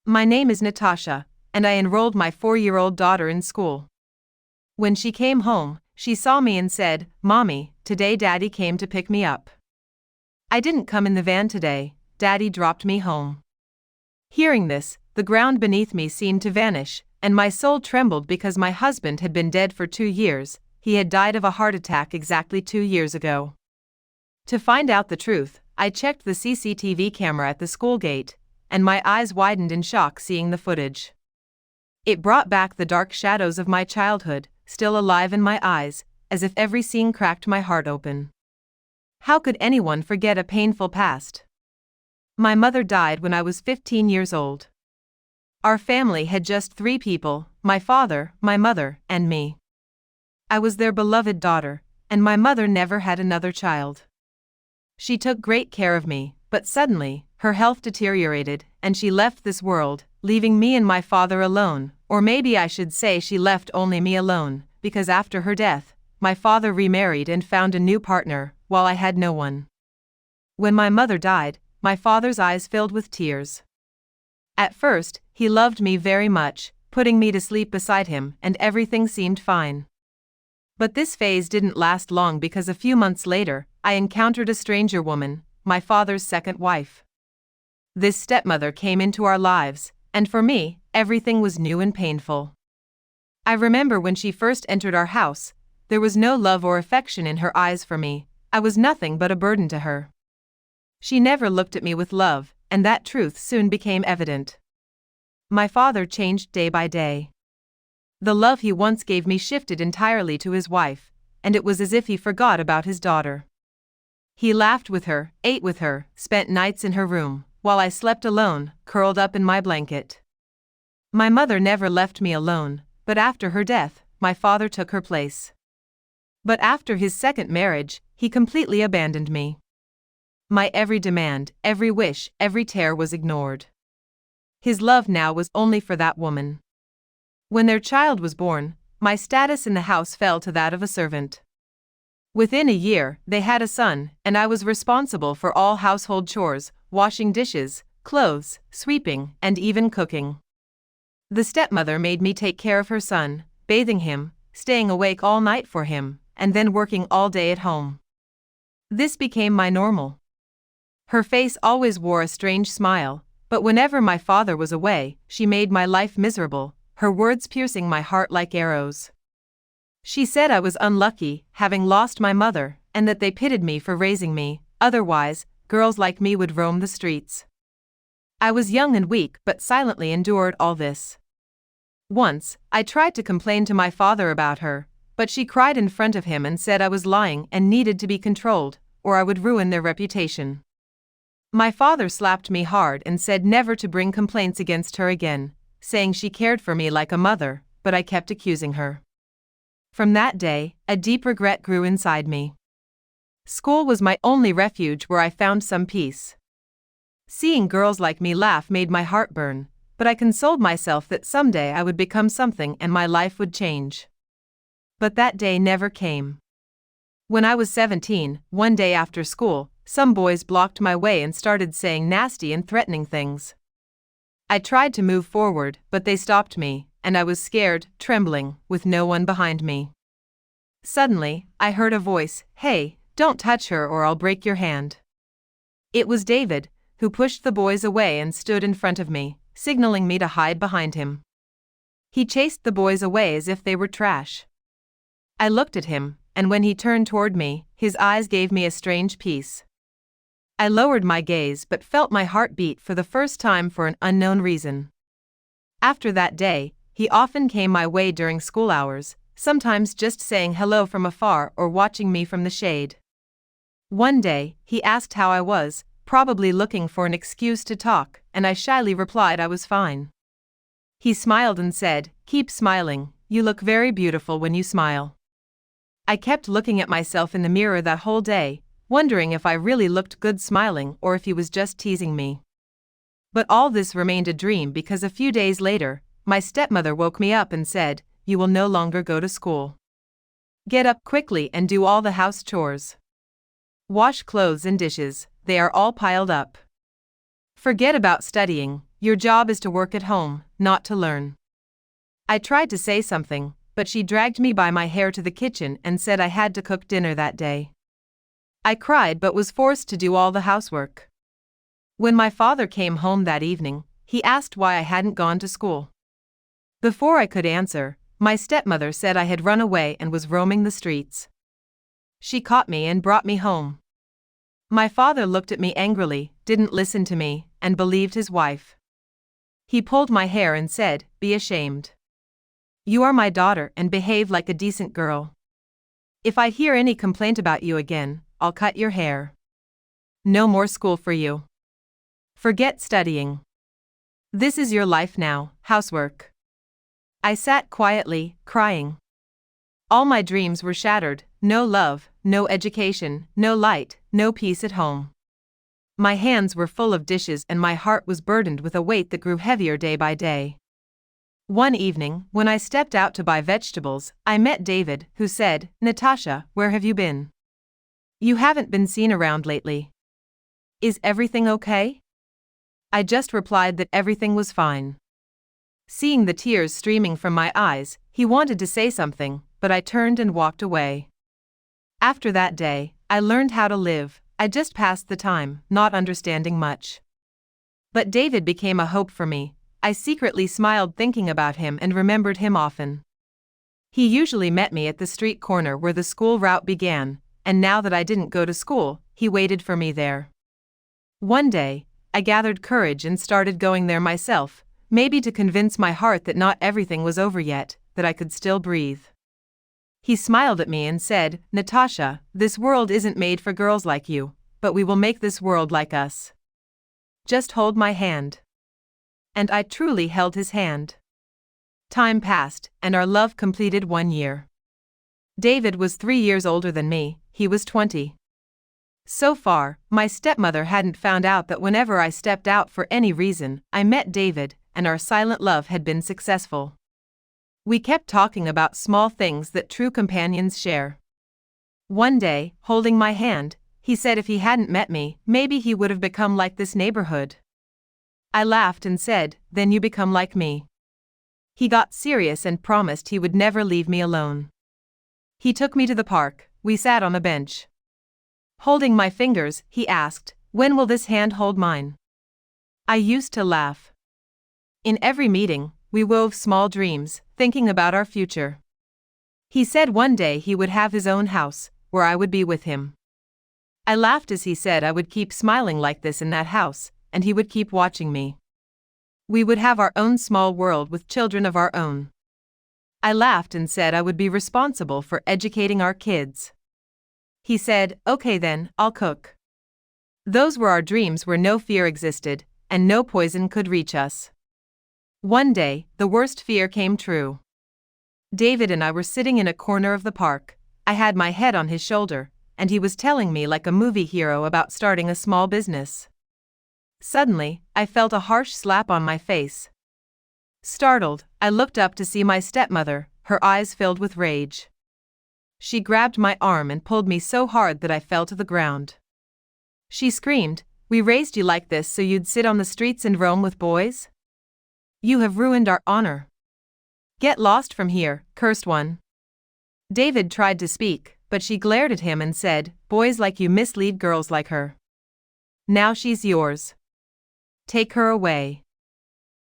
My name is Natasha, and I enrolled my 4-year-old daughter in school. When she came home, she saw me and said, "Mommy, today Daddy came to pick me up. I didn't come in the van today, Daddy dropped me home." Hearing this, the ground beneath me seemed to vanish, and my soul trembled because my husband had been dead for 2 years. He had died of a heart attack exactly 2 years ago. To find out the truth, I checked the CCTV camera at the school gate, and my eyes widened in shock seeing the footage. It brought back the dark shadows of my childhood, still alive in my eyes, as if every scene cracked my heart open. How could anyone forget a painful past? My mother died when I was 15 years old. Our family had just 3 people, my father, my mother, and me. I was their beloved daughter, and my mother never had another child. She took great care of me, but suddenly, her health deteriorated, and she left this world, leaving me and my father alone, or maybe I should say she left only me alone, because after her death, my father remarried and found a new partner, while I had no one. When my mother died, my father's eyes filled with tears. At first, he loved me very much, putting me to sleep beside him, and everything seemed fine. But this phase didn't last long because a few months later, I encountered a stranger woman, my father's second wife. This stepmother came into our lives, and for me, everything was new and painful. I remember when she first entered our house, there was no love or affection in her eyes for me. I was nothing but a burden to her. She never looked at me with love, and that truth soon became evident. My father changed day by day. The love he once gave me shifted entirely to his wife, and it was as if he forgot about his daughter. He laughed with her, ate with her, spent nights in her room, while I slept alone, curled up in my blanket. My mother never left me alone, but after her death, my father took her place. But after his second marriage, he completely abandoned me. My every demand, every wish, every tear was ignored. His love now was only for that woman. When their child was born, my status in the house fell to that of a servant. Within a year, they had a son, and I was responsible for all household chores, washing dishes, clothes, sweeping, and even cooking. The stepmother made me take care of her son, bathing him, staying awake all night for him, and then working all day at home. This became my normal. Her face always wore a strange smile, but whenever my father was away, she made my life miserable, her words piercing my heart like arrows. She said I was unlucky, having lost my mother, and that they pitied me for raising me, otherwise, girls like me would roam the streets. I was young and weak but silently endured all this. Once, I tried to complain to my father about her, but she cried in front of him and said I was lying and needed to be controlled, or I would ruin their reputation. My father slapped me hard and said never to bring complaints against her again, saying she cared for me like a mother, but I kept accusing her. From that day, a deep regret grew inside me. School was my only refuge where I found some peace. Seeing girls like me laugh made my heart burn, but I consoled myself that someday I would become something and my life would change. But that day never came. When I was 17, one day after school, some boys blocked my way and started saying nasty and threatening things. I tried to move forward, but they stopped me, and I was scared, trembling, with no one behind me. Suddenly, I heard a voice, "Hey, don't touch her or I'll break your hand." It was David, who pushed the boys away and stood in front of me, signaling me to hide behind him. He chased the boys away as if they were trash. I looked at him, and when he turned toward me, his eyes gave me a strange peace. I lowered my gaze but felt my heart beat for the first time for an unknown reason. After that day, he often came my way during school hours, sometimes just saying hello from afar or watching me from the shade. One day, he asked how I was, probably looking for an excuse to talk, and I shyly replied I was fine. He smiled and said, "Keep smiling, you look very beautiful when you smile." I kept looking at myself in the mirror that whole day, wondering if I really looked good smiling or if he was just teasing me. But all this remained a dream because a few days later, my stepmother woke me up and said, "You will no longer go to school. Get up quickly and do all the house chores. Wash clothes and dishes, they are all piled up. Forget about studying, your job is to work at home, not to learn. I tried to say something, but she dragged me by my hair to the kitchen and said I had to cook dinner that day. I cried but was forced to do all the housework. When my father came home that evening, he asked why I hadn't gone to school. Before I could answer, my stepmother said I had run away and was roaming the streets. She caught me and brought me home. My father looked at me angrily, didn't listen to me, and believed his wife. He pulled my hair and said, "Be ashamed. You are my daughter and behave like a decent girl. If I hear any complaint about you again, I'll cut your hair. No more school for you. Forget studying. This is your life now, housework." I sat quietly, crying. All my dreams were shattered, no love, no education, no light, no peace at home. My hands were full of dishes and my heart was burdened with a weight that grew heavier day by day. One evening, when I stepped out to buy vegetables, I met David, who said, "Natasha, where have you been? You haven't been seen around lately. Is everything okay?" I just replied that everything was fine. Seeing the tears streaming from my eyes, he wanted to say something, but I turned and walked away. After that day, I learned how to live. I just passed the time, not understanding much. But David became a hope for me. I secretly smiled thinking about him and remembered him often. He usually met me at the street corner where the school route began, and now that I didn't go to school, he waited for me there. One day, I gathered courage and started going there myself, maybe to convince my heart that not everything was over yet, that I could still breathe. He smiled at me and said, "Natasha, this world isn't made for girls like you, but we will make this world like us. Just hold my hand." And I truly held his hand. Time passed, and our love completed 1 year. David was 3 years older than me, he was 20. So far, my stepmother hadn't found out that whenever I stepped out for any reason, I met David, and our silent love had been successful. We kept talking about small things that true companions share. One day, holding my hand, he said if he hadn't met me, maybe he would have become like this neighborhood. I laughed and said, "Then you become like me." He got serious and promised he would never leave me alone. He took me to the park, we sat on a bench. Holding my fingers, he asked, "When will this hand hold mine?" I used to laugh. In every meeting, we wove small dreams, thinking about our future. He said one day he would have his own house, where I would be with him. I laughed as he said I would keep smiling like this in that house, and he would keep watching me. We would have our own small world with children of our own. I laughed and said I would be responsible for educating our kids. He said, "Okay then, I'll cook." Those were our dreams where no fear existed, and no poison could reach us. One day, the worst fear came true. David and I were sitting in a corner of the park. I had my head on his shoulder, and he was telling me like a movie hero about starting a small business. Suddenly, I felt a harsh slap on my face. Startled, I looked up to see my stepmother, her eyes filled with rage. She grabbed my arm and pulled me so hard that I fell to the ground. She screamed, "We raised you like this so you'd sit on the streets and roam with boys? You have ruined our honor. Get lost from here, cursed one." David tried to speak, but she glared at him and said, "Boys like you mislead girls like her. Now she's yours. Take her away.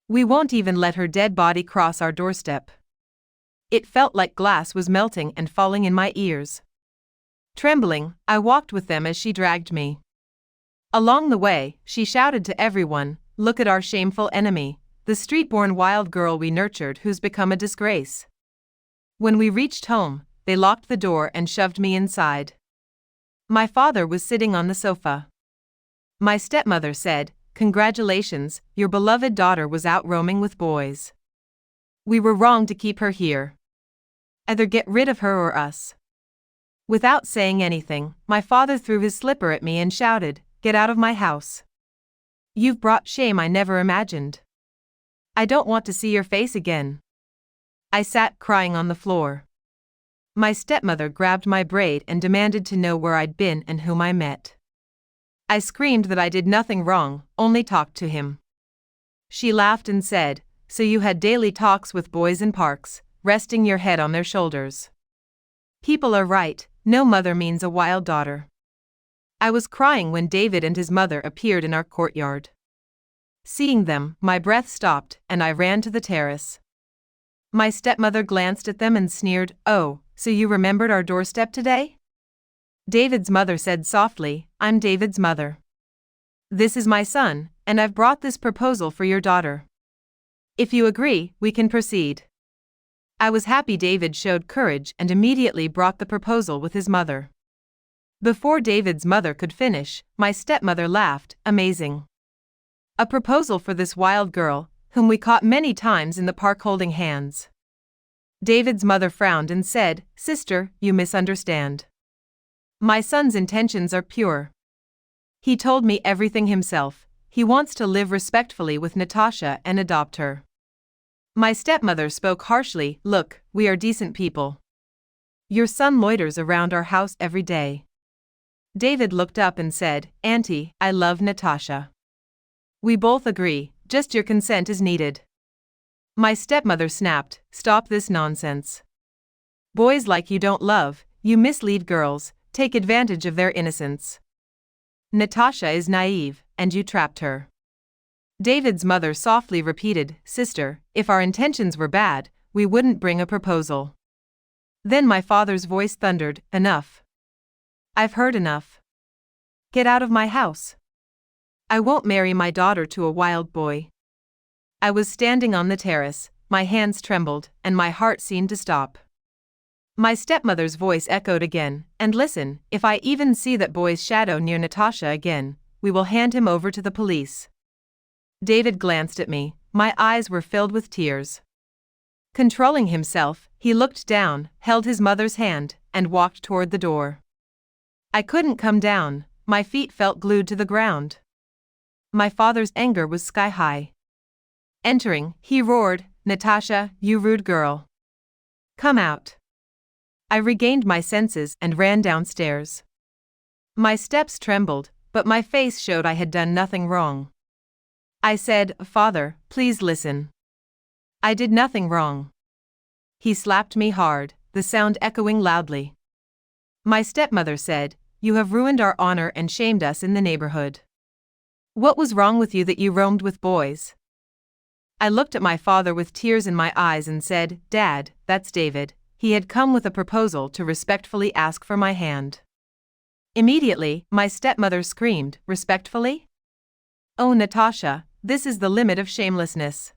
We won't even let her dead body cross our doorstep." It felt like glass was melting and falling in my ears. Trembling, I walked with them as she dragged me. Along the way, she shouted to everyone, "Look at our shameful enemy, the street-born wild girl we nurtured who's become a disgrace." When we reached home, they locked the door and shoved me inside. My father was sitting on the sofa. My stepmother said, "Congratulations, your beloved daughter was out roaming with boys. We were wrong to keep her here. Either get rid of her or us." Without saying anything, my father threw his slipper at me and shouted, "Get out of my house. You've brought shame I never imagined. I don't want to see your face again." I sat crying on the floor. My stepmother grabbed my braid and demanded to know where I'd been and whom I met. I screamed that I did nothing wrong, only talked to him. She laughed and said, "So you had daily talks with boys in parks, resting your head on their shoulders." People are right, no mother means a wild daughter. I was crying when David and his mother appeared in our courtyard. Seeing them, my breath stopped, and I ran to the terrace. My stepmother glanced at them and sneered, "Oh, so you remembered our doorstep today?" David's mother said softly, "I'm David's mother. This is my son, and I've brought this proposal for your daughter. If you agree, we can proceed." I was happy David showed courage and immediately brought the proposal with his mother. Before David's mother could finish, my stepmother laughed, "Amazing. A proposal for this wild girl, whom we caught many times in the park holding hands." David's mother frowned and said, "Sister, you misunderstand. My son's intentions are pure. He told me everything himself. He wants to live respectfully with Natasha and adopt her." My stepmother spoke harshly, "Look, we are decent people. Your son loiters around our house every day." David looked up and said, "Auntie, I love Natasha. We both agree, just your consent is needed." My stepmother snapped, "Stop this nonsense. Boys like you don't love, you mislead girls, take advantage of their innocence. Natasha is naive, and you trapped her." David's mother softly repeated, "Sister, if our intentions were bad, we wouldn't bring a proposal." Then my father's voice thundered, "Enough. I've heard enough. Get out of my house. I won't marry my daughter to a wild boy." I was standing on the terrace, my hands trembled, and my heart seemed to stop. My stepmother's voice echoed again, "And listen, if I even see that boy's shadow near Natasha again, we will hand him over to the police." David glanced at me, my eyes were filled with tears. Controlling himself, he looked down, held his mother's hand, and walked toward the door. I couldn't come down, my feet felt glued to the ground. My father's anger was sky high. Entering, he roared, "Natasha, you rude girl. Come out." I regained my senses and ran downstairs. My steps trembled, but my face showed I had done nothing wrong. I said, "Father, please listen. I did nothing wrong." He slapped me hard, the sound echoing loudly. My stepmother said, "You have ruined our honor and shamed us in the neighborhood. What was wrong with you that you roamed with boys?" I looked at my father with tears in my eyes and said, "Dad, that's David. He had come with a proposal to respectfully ask for my hand." Immediately, my stepmother screamed, "Respectfully? Oh, Natasha, this is the limit of shamelessness.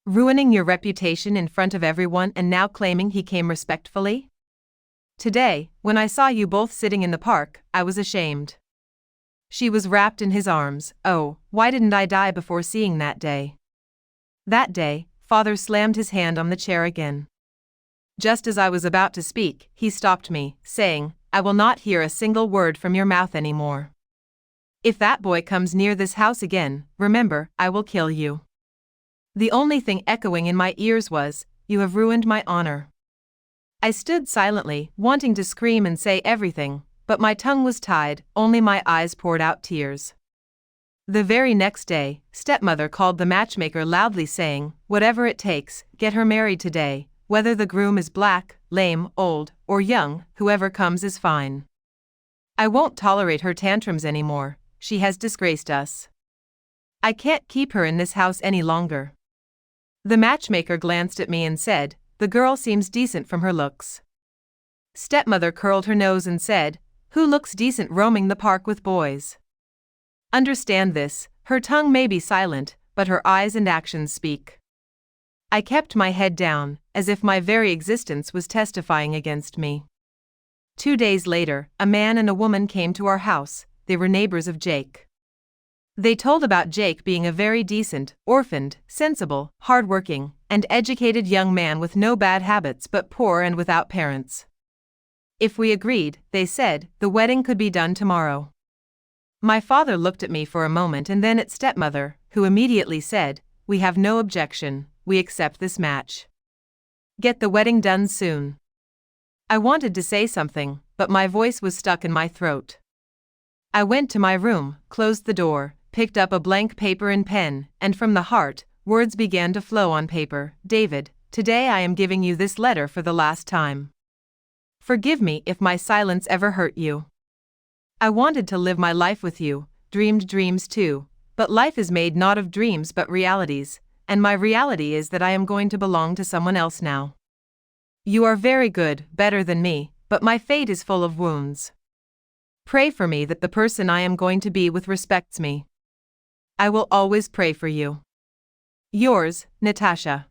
Ruining your reputation in front of everyone and now claiming he came respectfully? Today, when I saw you both sitting in the park, I was ashamed." She was wrapped in his arms. Oh, why didn't I die before seeing that day? That day, Father slammed his hand on the chair again. Just as I was about to speak, he stopped me, saying, "I will not hear a single word from your mouth anymore. If that boy comes near this house again, remember, I will kill you." The only thing echoing in my ears was, "You have ruined my honor." I stood silently, wanting to scream and say everything, but my tongue was tied, only my eyes poured out tears. The very next day, stepmother called the matchmaker loudly saying, "Whatever it takes, get her married today, whether the groom is black, lame, old, or young, whoever comes is fine. I won't tolerate her tantrums anymore, she has disgraced us. I can't keep her in this house any longer." The matchmaker glanced at me and said, "The girl seems decent from her looks." Stepmother curled her nose and said, "Who looks decent roaming the park with boys? Understand this, her tongue may be silent, but her eyes and actions speak." I kept my head down, as if my very existence was testifying against me. 2 days later, a man and a woman came to our house. They were neighbors of Jake. They told about Jake being a very decent, orphaned, sensible, hard-working, and educated young man with no bad habits but poor and without parents. If we agreed, they said, the wedding could be done tomorrow. My father looked at me for a moment and then at stepmother, who immediately said, "We have no objection, we accept this match. Get the wedding done soon." I wanted to say something, but my voice was stuck in my throat. I went to my room, closed the door, picked up a blank paper and pen, and from the heart, words began to flow on paper. David, today I am giving you this letter for the last time. Forgive me if my silence ever hurt you. I wanted to live my life with you, dreamed dreams too, but life is made not of dreams but realities, and my reality is that I am going to belong to someone else now. You are very good, better than me, but my fate is full of wounds. Pray for me that the person I am going to be with respects me. I will always pray for you. Yours, Natasha.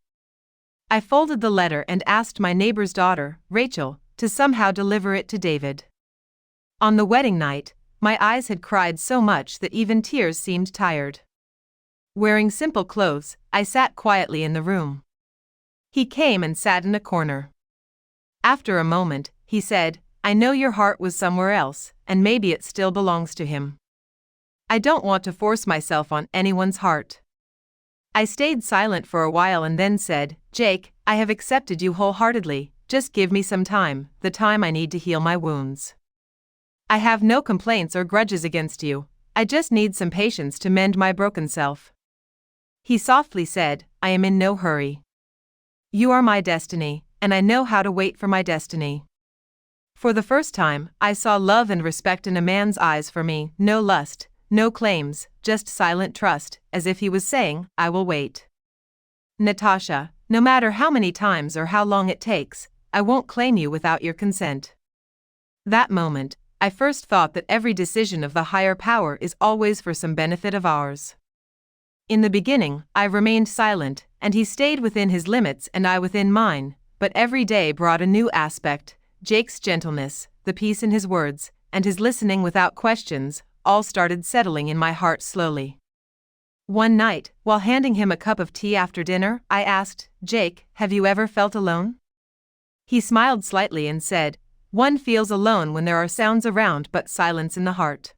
I folded the letter and asked my neighbor's daughter, Rachel, to somehow deliver it to David. On the wedding night, my eyes had cried so much that even tears seemed tired. Wearing simple clothes, I sat quietly in the room. He came and sat in a corner. After a moment, he said, I know your heart was somewhere else, and maybe it still belongs to him. I don't want to force myself on anyone's heart. I stayed silent for a while and then said, Jake, I have accepted you wholeheartedly, just give me some time, the time I need to heal my wounds. I have no complaints or grudges against you, I just need some patience to mend my broken self. He softly said, I am in no hurry. You are my destiny, and I know how to wait for my destiny. For the first time, I saw love and respect in a man's eyes for me, no lust, no claims, just silent trust, as if he was saying, I will wait. Natasha, no matter how many times or how long it takes, I won't claim you without your consent. That moment, I first thought that every decision of the higher power is always for some benefit of ours. In the beginning, I remained silent, and he stayed within his limits and I within mine, but every day brought a new aspect, Jake's gentleness, the peace in his words, and his listening without questions, all started settling in my heart slowly. One night, while handing him a cup of tea after dinner, I asked, Jake, have you ever felt alone? He smiled slightly and said, one feels alone when there are sounds around but silence in the heart.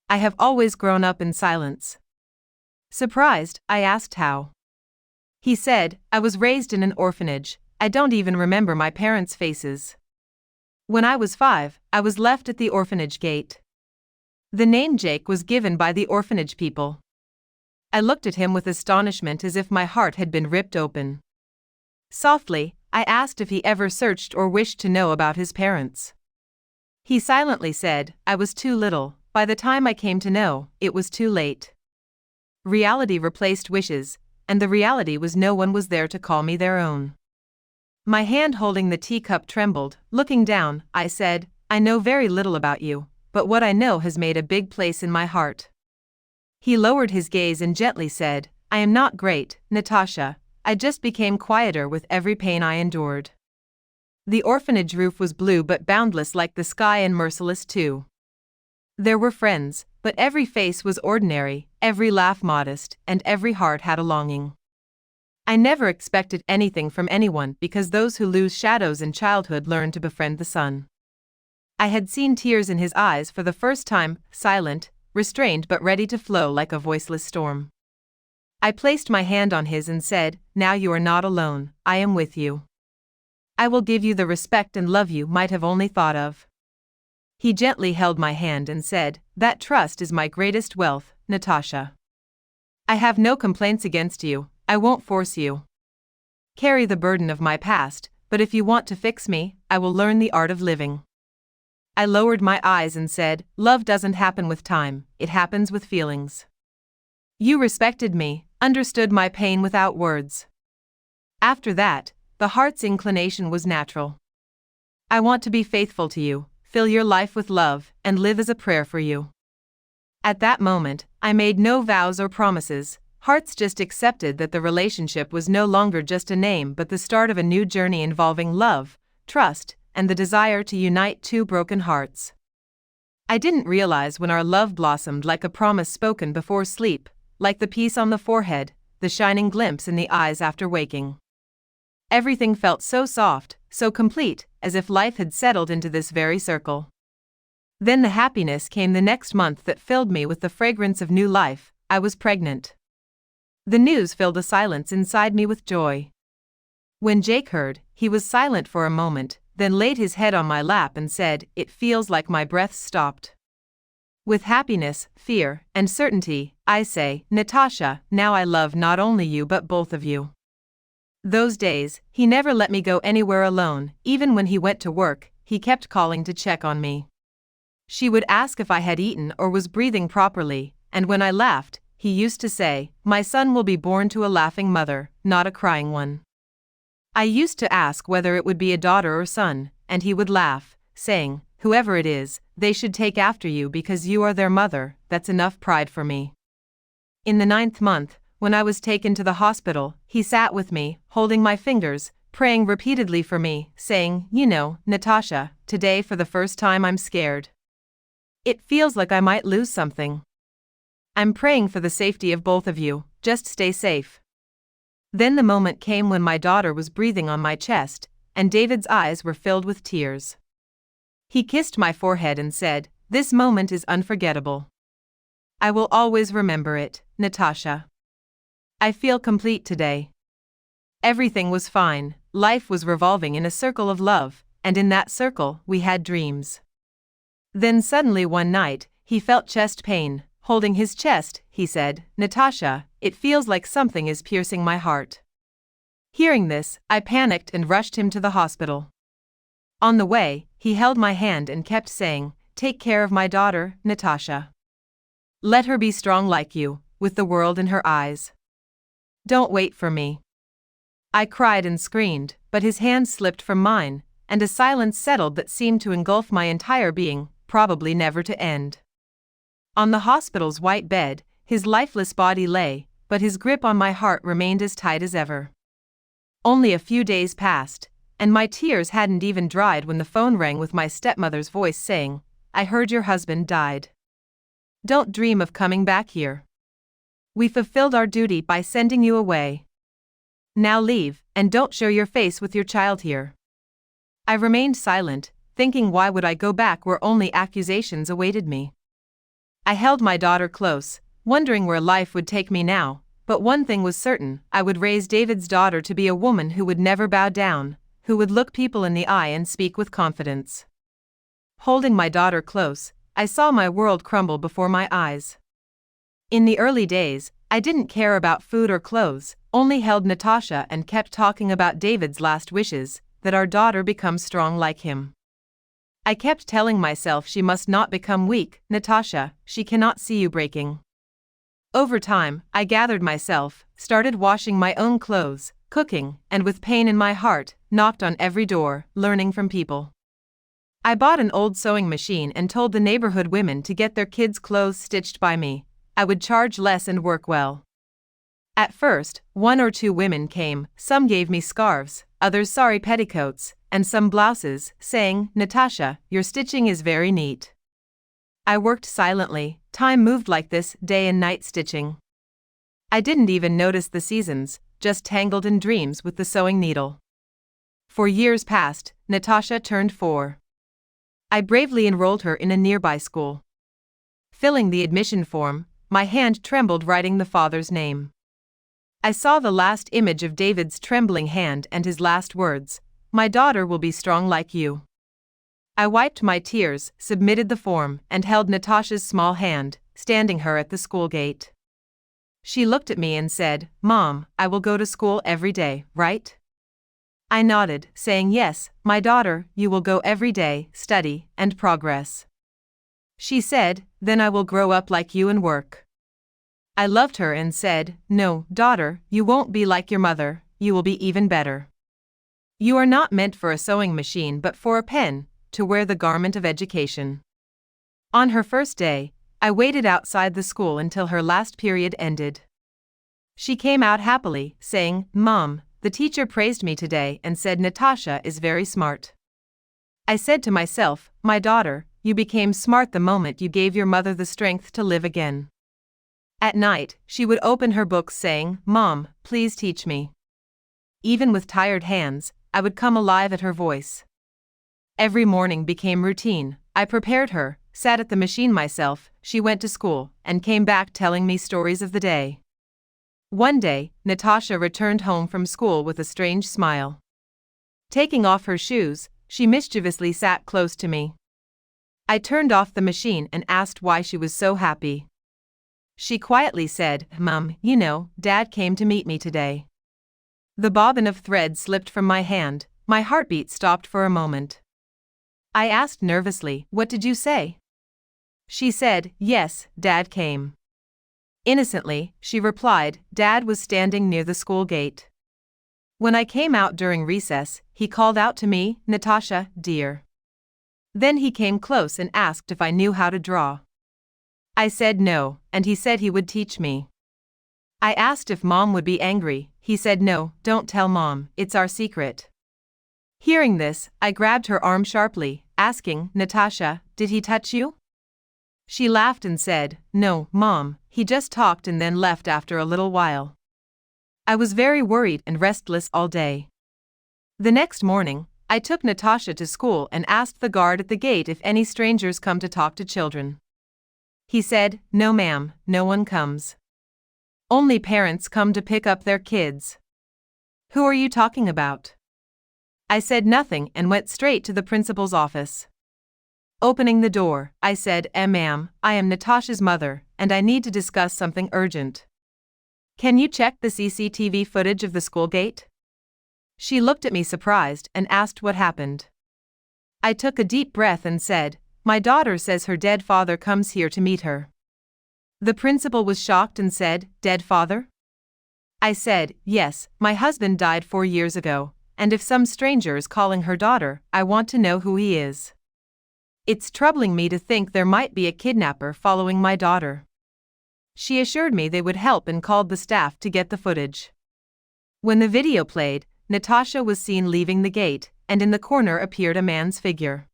I have always grown up in silence. Surprised, I asked how. He said, I was raised in an orphanage, I don't even remember my parents' faces. When I was 5, I was left at the orphanage gate. The name Jake was given by the orphanage people. I looked at him with astonishment as if my heart had been ripped open. Softly, I asked if he ever searched or wished to know about his parents. He silently said, I was too little, by the time I came to know, it was too late. Reality replaced wishes, and the reality was no one was there to call me their own. My hand holding the teacup trembled. Looking down, I said, I know very little about you, but what I know has made a big place in my heart. He lowered his gaze and gently said, I am not great, Natasha, I just became quieter with every pain I endured. The orphanage roof was blue but boundless like the sky and merciless too. There were friends, but every face was ordinary, every laugh modest, and every heart had a longing. I never expected anything from anyone because those who lose shadows in childhood learn to befriend the sun. I had seen tears in his eyes for the first time, silent, restrained but ready to flow like a voiceless storm. I placed my hand on his and said, now you are not alone, I am with you. I will give you the respect and love you might have only thought of. He gently held my hand and said, that trust is my greatest wealth, Natasha. I have no complaints against you, I won't force you. Carry the burden of my past, but if you want to fix me, I will learn the art of living. I lowered my eyes and said, love doesn't happen with time, it happens with feelings. You respected me, understood my pain without words. After that, the heart's inclination was natural. I want to be faithful to you, fill your life with love, and live as a prayer for you. At that moment, I made no vows or promises, hearts just accepted that the relationship was no longer just a name but the start of a new journey involving love, trust, and the desire to unite two broken hearts. I didn't realize when our love blossomed like a promise spoken before sleep, like the peace on the forehead, the shining glimpse in the eyes after waking. Everything felt so soft, so complete, as if life had settled into this very circle. Then the happiness came the next month that filled me with the fragrance of new life. I was pregnant. The news filled a silence inside me with joy. When Jake heard, he was silent for a moment, then laid his head on my lap and said, it feels like my breath stopped. With happiness, fear, and certainty, I say, Natasha, now I love not only you but both of you. Those days, he never let me go anywhere alone. Even when he went to work, he kept calling to check on me. She would ask if I had eaten or was breathing properly, and when I laughed, he used to say, "My son will be born to a laughing mother, not a crying one." I used to ask whether it would be a daughter or son, and he would laugh, saying, "Whoever it is, they should take after you because you are their mother." That's enough pride for me. In the 9th month, when I was taken to the hospital, he sat with me, holding my fingers, praying repeatedly for me, saying, "You know, Natasha, today for the first time I'm scared. It feels like I might lose something. I'm praying for the safety of both of you, just stay safe." Then the moment came when my daughter was breathing on my chest, and David's eyes were filled with tears. He kissed my forehead and said, "This moment is unforgettable. I will always remember it, Natasha. I feel complete today." Everything was fine, life was revolving in a circle of love, and in that circle we had dreams. Then suddenly one night, he felt chest pain. Holding his chest, he said, "Natasha, it feels like something is piercing my heart." Hearing this, I panicked and rushed him to the hospital. On the way, he held my hand and kept saying, "Take care of my daughter, Natasha. Let her be strong like you, with the world in her eyes. Don't wait for me." I cried and screamed, but his hand slipped from mine, and a silence settled that seemed to engulf my entire being, probably never to end. On the hospital's white bed, his lifeless body lay, but his grip on my heart remained as tight as ever. Only a few days passed, and my tears hadn't even dried when the phone rang with my stepmother's voice saying, "I heard your husband died. Don't dream of coming back here. We fulfilled our duty by sending you away. Now leave, and don't show your face with your child here." I remained silent, thinking why would I go back where only accusations awaited me. I held my daughter close, wondering where life would take me now, but one thing was certain, I would raise David's daughter to be a woman who would never bow down, who would look people in the eye and speak with confidence. Holding my daughter close, I saw my world crumble before my eyes. In the early days, I didn't care about food or clothes, only held Natasha and kept talking about David's last wishes, that our daughter become strong like him. I kept telling myself she must not become weak, "Natasha, she cannot see you breaking." Over time, I gathered myself, started washing my own clothes, cooking, and with pain in my heart, knocked on every door, learning from people. I bought an old sewing machine and told the neighborhood women to get their kids' clothes stitched by me. I would charge less and work well. At first, 1 or 2 women came, some gave me scarves, others sari petticoats, and some blouses, saying, "Natasha, your stitching is very neat." I worked silently, time moved like this, day and night stitching. I didn't even notice the seasons, just tangled in dreams with the sewing needle. For years past, Natasha turned 4. I bravely enrolled her in a nearby school. Filling the admission form, my hand trembled writing the father's name. I saw the last image of David's trembling hand and his last words, "My daughter will be strong like you." I wiped my tears, submitted the form, and held Natasha's small hand, standing her at the school gate. She looked at me and said, "Mom, I will go to school every day, right?" I nodded, saying, "Yes, my daughter, you will go every day, study, and progress." She said, "Then I will grow up like you and work." I loved her and said, "No, daughter, you won't be like your mother, you will be even better. You are not meant for a sewing machine but for a pen, to wear the garment of education." On her first day, I waited outside the school until her last period ended. She came out happily, saying, "Mom, the teacher praised me today and said Natasha is very smart." I said to myself, "My daughter, you became smart the moment you gave your mother the strength to live again." At night, she would open her books saying, "Mom, please teach me." Even with tired hands, I would come alive at her voice. Every morning became routine. I prepared her, sat at the machine myself, she went to school, and came back telling me stories of the day. One day, Natasha returned home from school with a strange smile. Taking off her shoes, she mischievously sat close to me. I turned off the machine and asked why she was so happy. She quietly said, "Mom, you know, Dad came to meet me today." The bobbin of thread slipped from my hand, my heartbeat stopped for a moment. I asked nervously, "What did you say?" She said, "Yes, Dad came." Innocently, she replied, "Dad was standing near the school gate. When I came out during recess, he called out to me, 'Natasha, dear.' Then he came close and asked if I knew how to draw. I said no, and he said he would teach me. I asked if Mom would be angry. He said, 'No, don't tell Mom, it's our secret.'" Hearing this, I grabbed her arm sharply, asking, "Natasha, did he touch you?" She laughed and said, "No, Mom, he just talked and then left after a little while." I was very worried and restless all day. The next morning, I took Natasha to school and asked the guard at the gate if any strangers come to talk to children. He said, "No ma'am, no one comes. Only parents come to pick up their kids." "Who are you talking about?" I said nothing and went straight to the principal's office. Opening the door, I said, "Ma'am, I am Natasha's mother, and I need to discuss something urgent. Can you check the CCTV footage of the school gate?" She looked at me surprised and asked what happened. I took a deep breath and said, "My daughter says her dead father comes here to meet her." The principal was shocked and said, "Dead father?" I said, "Yes, my husband died 4 years ago, and if some stranger is calling her daughter, I want to know who he is. It's troubling me to think there might be a kidnapper following my daughter." She assured me they would help and called the staff to get the footage. When the video played, Natasha was seen leaving the gate, and in the corner appeared a man's figure.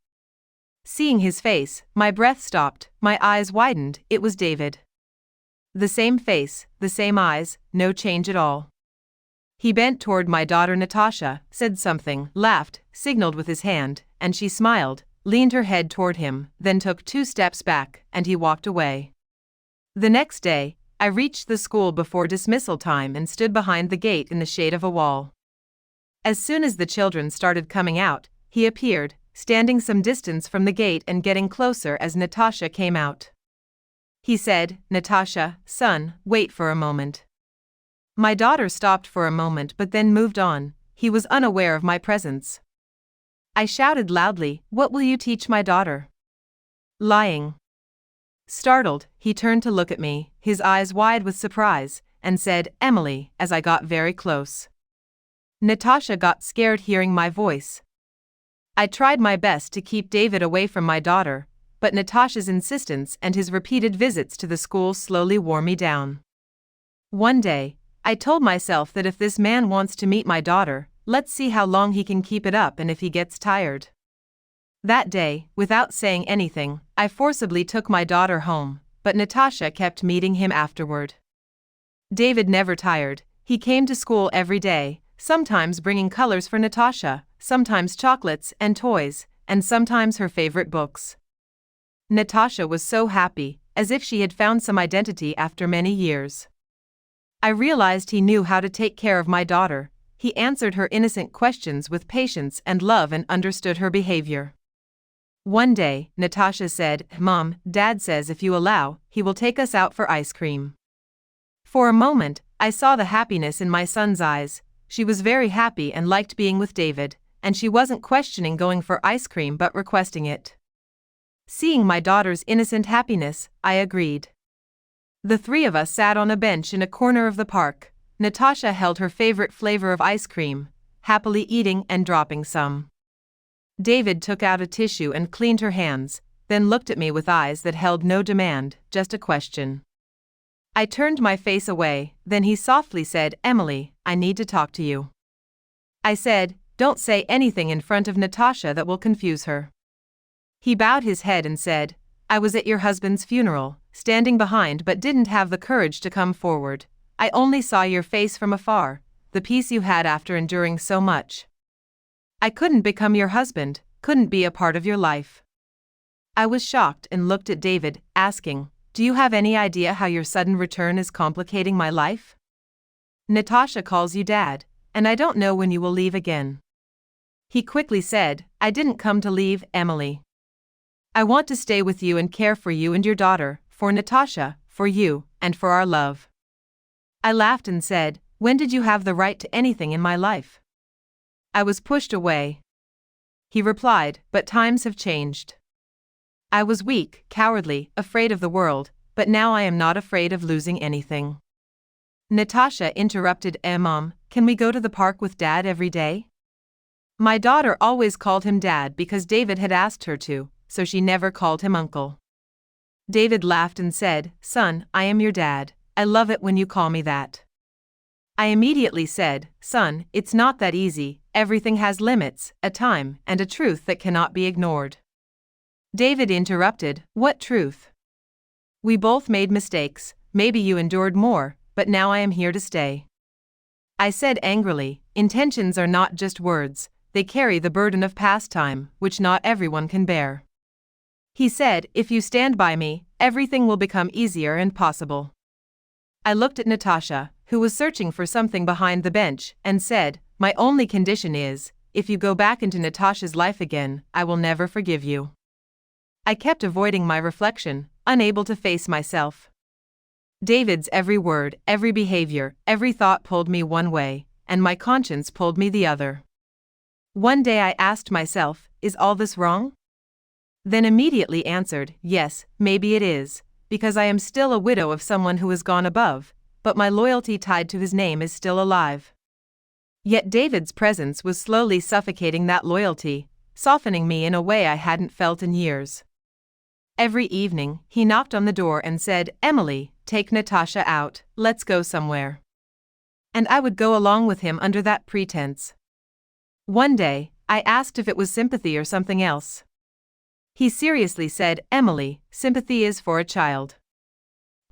Seeing his face, my breath stopped, my eyes widened. It was David. The same face, the same eyes, no change at all. He bent toward my daughter Natasha, said something, laughed, signaled with his hand, and she smiled, leaned her head toward him, then took 2 steps back, and he walked away. The next day, I reached the school before dismissal time and stood behind the gate in the shade of a wall. As soon as the children started coming out, he appeared, standing some distance from the gate and getting closer as Natasha came out. He said, "Natasha, son, wait for a moment." My daughter stopped for a moment but then moved on. He was unaware of my presence. I shouted loudly, "What will you teach my daughter?" "Lying." Startled, he turned to look at me, his eyes wide with surprise, and said, "Emily," as I got very close. Natasha got scared hearing my voice. I tried my best to keep David away from my daughter, but Natasha's insistence and his repeated visits to the school slowly wore me down. One day, I told myself that if this man wants to meet my daughter, let's see how long he can keep it up and if he gets tired. That day, without saying anything, I forcibly took my daughter home, but Natasha kept meeting him afterward. David never tired. He came to school every day, sometimes bringing colors for Natasha, sometimes chocolates and toys, and sometimes her favorite books. Natasha was so happy, as if she had found some identity after many years. I realized he knew how to take care of my daughter. He answered her innocent questions with patience and love and understood her behavior. One day, Natasha said, "Mom, Dad says if you allow, he will take us out for ice cream." For a moment, I saw the happiness in my son's eyes. She was very happy and liked being with David, and she wasn't questioning going for ice cream but requesting it. Seeing my daughter's innocent happiness, I agreed. The 3 of us sat on a bench in a corner of the park. Natasha held her favorite flavor of ice cream, happily eating and dropping some. David took out a tissue and cleaned her hands, then looked at me with eyes that held no demand, just a question. I turned my face away, then he softly said, "Emily, I need to talk to you." I said, "Don't say anything in front of Natasha that will confuse her." He bowed his head and said, "I was at your husband's funeral, standing behind but didn't have the courage to come forward. I only saw your face from afar, the peace you had after enduring so much. I couldn't become your husband, couldn't be a part of your life." I was shocked and looked at David, asking, "Do you have any idea how your sudden return is complicating my life? Natasha calls you Dad, and I don't know when you will leave again." He quickly said, "I didn't come to leave, Emily. I want to stay with you and care for you and your daughter, for Natasha, for you, and for our love. I laughed and said, when did you have the right to anything in my life? I was pushed away. He replied, but times have changed. I was weak, cowardly, afraid of the world, but now I am not afraid of losing anything. Natasha interrupted, Mom, can we go to the park with Dad every day? My daughter always called him Dad because David had asked her to, so she never called him Uncle. David laughed and said, Son, I am your dad. I love it when you call me that. I immediately said, Son, it's not that easy, everything has limits, a time, and a truth that cannot be ignored. David interrupted, What truth? We both made mistakes, maybe you endured more, but now I am here to stay. I said angrily, Intentions are not just words, they carry the burden of past time, which not everyone can bear. He said, If you stand by me, everything will become easier and possible. I looked at Natasha, who was searching for something behind the bench, and said, My only condition is, if you go back into Natasha's life again, I will never forgive you. I kept avoiding my reflection, unable to face myself. David's every word, every behavior, every thought pulled me one way, and my conscience pulled me the other. One day I asked myself, Is all this wrong? Then immediately answered, Yes, maybe it is, because I am still a widow of someone who has gone above, but my loyalty tied to his name is still alive. Yet David's presence was slowly suffocating that loyalty, softening me in a way I hadn't felt in years. Every evening, he knocked on the door and said, Emily, take Natasha out, let's go somewhere. And I would go along with him under that pretense. One day, I asked if it was sympathy or something else. He seriously said, Emily, sympathy is for a child.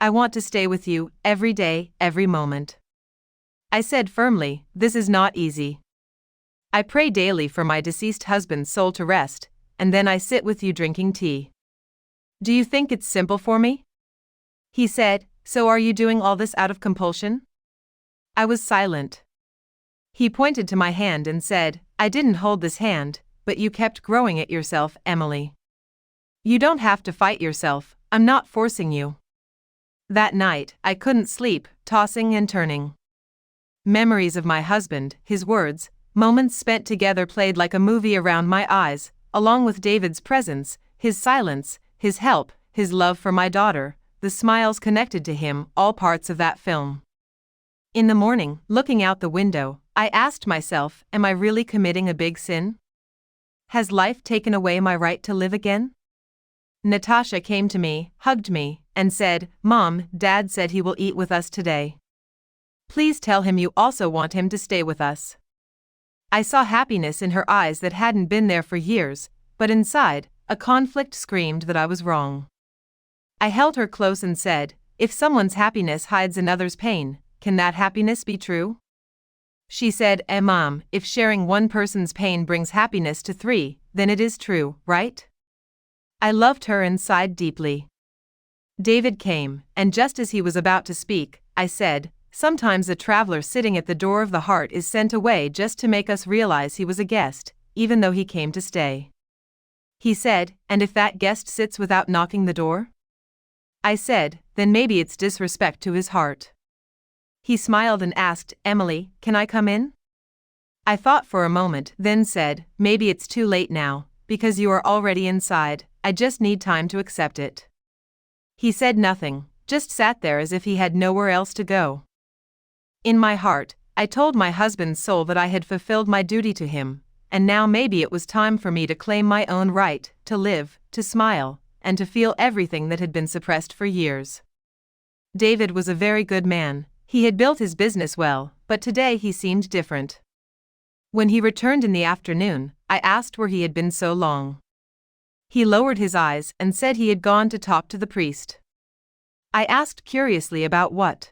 I want to stay with you, every day, every moment. I said firmly, This is not easy. I pray daily for my deceased husband's soul to rest, and then I sit with you drinking tea. Do you think it's simple for me? He said, So are you doing all this out of compulsion? I was silent. He pointed to my hand and said, I didn't hold this hand, but you kept growing it yourself, Emily. You don't have to fight yourself, I'm not forcing you. That night, I couldn't sleep, tossing and turning. Memories of my husband, his words, moments spent together played like a movie around my eyes, along with David's presence, his silence, his help, his love for my daughter, the smiles connected to him, all parts of that film. In the morning, looking out the window, I asked myself, Am I really committing a big sin? Has life taken away my right to live again? Natasha came to me, hugged me, and said, Mom, Dad said he will eat with us today. Please tell him you also want him to stay with us. I saw happiness in her eyes that hadn't been there for years, but inside, a conflict screamed that I was wrong. I held her close and said, If someone's happiness hides another's pain, can that happiness be true? She said, Mom, if sharing one person's pain brings happiness to three, then it is true, right? I loved her and sighed deeply. David came, and just as he was about to speak, I said, Sometimes a traveler sitting at the door of the heart is sent away just to make us realize he was a guest, even though he came to stay. He said, And if that guest sits without knocking the door? I said, Then maybe it's disrespect to his heart. He smiled and asked, Emily, can I come in? I thought for a moment, then said, Maybe it's too late now, because you are already inside, I just need time to accept it. He said nothing, just sat there as if he had nowhere else to go. In my heart, I told my husband's soul that I had fulfilled my duty to him, and now maybe it was time for me to claim my own right, to live, to smile, and to feel everything that had been suppressed for years. David was a very good man, he had built his business well, but today he seemed different. When he returned in the afternoon, I asked where he had been so long. He lowered his eyes and said he had gone to talk to the priest. I asked curiously about what.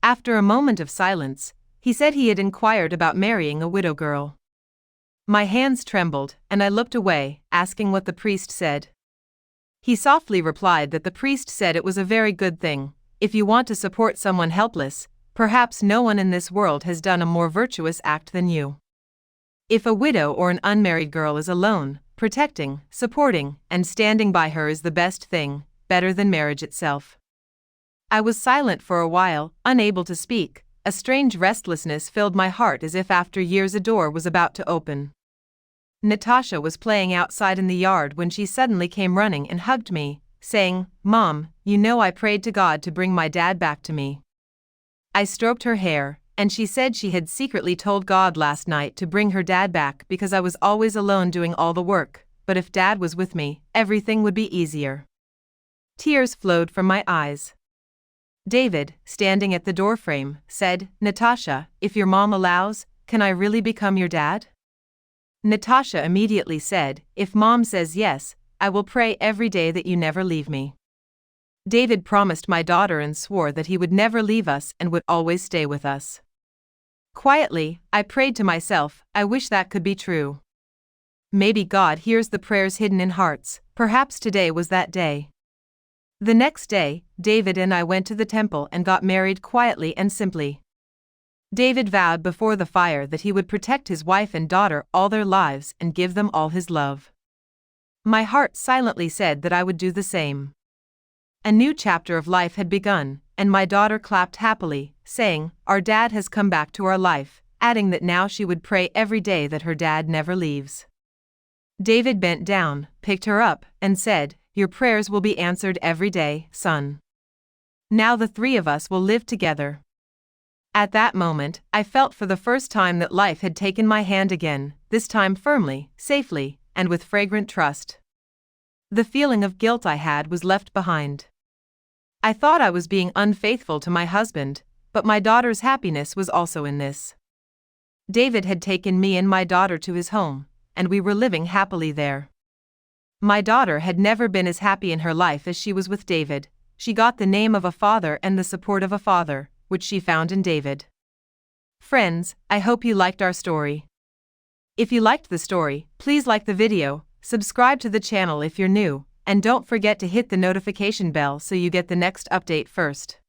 After a moment of silence, he said he had inquired about marrying a widow girl. My hands trembled, and I looked away, asking what the priest said. He softly replied that the priest said it was a very good thing. If you want to support someone helpless, perhaps no one in this world has done a more virtuous act than you. If a widow or an unmarried girl is alone, protecting, supporting, and standing by her is the best thing, better than marriage itself. I was silent for a while, unable to speak. A strange restlessness filled my heart as if after years a door was about to open. Natasha was playing outside in the yard when she suddenly came running and hugged me, saying, "Mom, you know I prayed to God to bring my dad back to me." I stroked her hair, and she said she had secretly told God last night to bring her dad back because I was always alone doing all the work, but if Dad was with me, everything would be easier. Tears flowed from my eyes. David, standing at the doorframe, said, "Natasha, if your mom allows, can I really become your dad?" Natasha immediately said, "If Mom says yes, I will pray every day that you never leave me." David promised my daughter and swore that he would never leave us and would always stay with us. Quietly, I prayed to myself, I wish that could be true. Maybe God hears the prayers hidden in hearts, perhaps today was that day. The next day, David and I went to the temple and got married quietly and simply. David vowed before the fire that he would protect his wife and daughter all their lives and give them all his love. My heart silently said that I would do the same. A new chapter of life had begun, and my daughter clapped happily, saying, "Our dad has come back to our life," adding that now she would pray every day that her dad never leaves. David bent down, picked her up, and said, "Your prayers will be answered every day, son. Now the three of us will live together." At that moment, I felt for the first time that life had taken my hand again, this time firmly, safely, and with fragrant trust. The feeling of guilt I had was left behind. I thought I was being unfaithful to my husband, but my daughter's happiness was also in this. David had taken me and my daughter to his home, and we were living happily there. My daughter had never been as happy in her life as she was with David. She got the name of a father and the support of a father, which she found in David. Friends, I hope you liked our story. If you liked the story, please like the video, subscribe to the channel if you're new, and don't forget to hit the notification bell so you get the next update first.